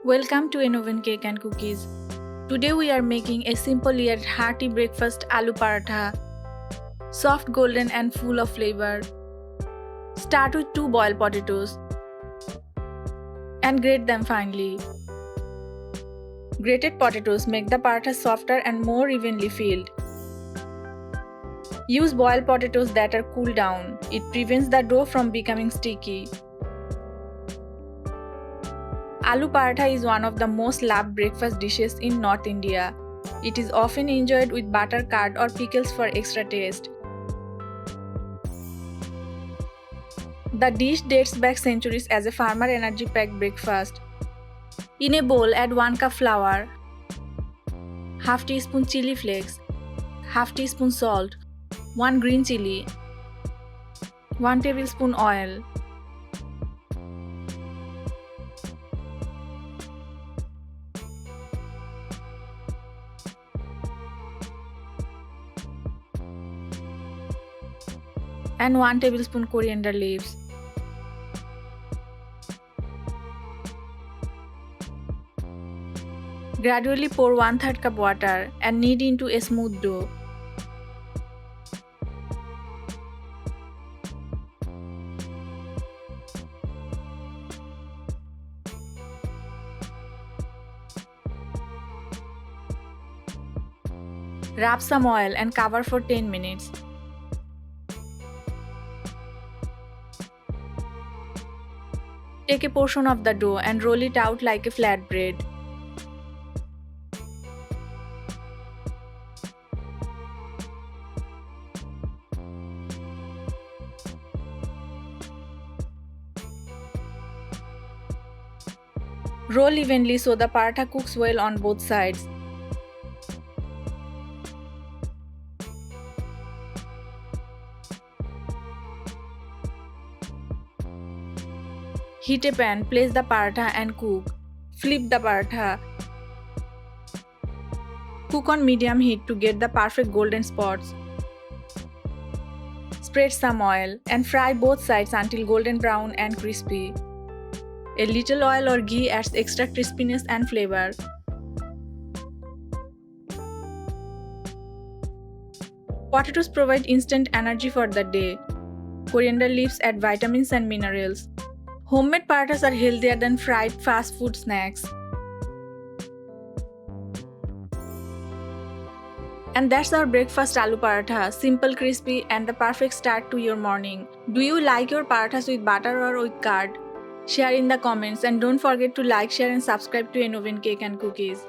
Welcome to Oven Cake and Cookies. Today we are making a simple yet hearty breakfast aloo paratha. Soft, golden and full of flavor. Start with 2 boiled potatoes and grate them finely. Grated potatoes make the paratha softer and more evenly filled. Use boiled potatoes that are cooled down. It prevents the dough from becoming sticky. Aloo paratha is one of the most loved breakfast dishes in North India. It is often enjoyed with butter, curd or pickles for extra taste. The dish dates back centuries as a farmer energy-packed breakfast. In a bowl, add 1 cup flour, half teaspoon chili flakes, half teaspoon salt, 1 green chili, 1 tablespoon oil, and 1 tablespoon coriander leaves. Gradually pour 1/3 cup water and knead into a smooth dough. Rub some oil and cover for 10 minutes. Take a portion of the dough and roll it out like a flatbread. Roll evenly so the paratha cooks well on both sides. Heat a pan, place the paratha and cook. Flip the paratha. Cook on medium heat to get the perfect golden spots. Spread some oil and fry both sides until golden brown and crispy. A little oil or ghee adds extra crispiness and flavor. Potatoes provide instant energy for the day. Coriander leaves add vitamins and minerals. Homemade parathas are healthier than fried fast food snacks. And that's our breakfast aloo paratha, simple, crispy and the perfect start to your morning. Do you like your parathas with butter or with curd? Share in the comments and don't forget to like, share and subscribe to Oven Cake and Cookies.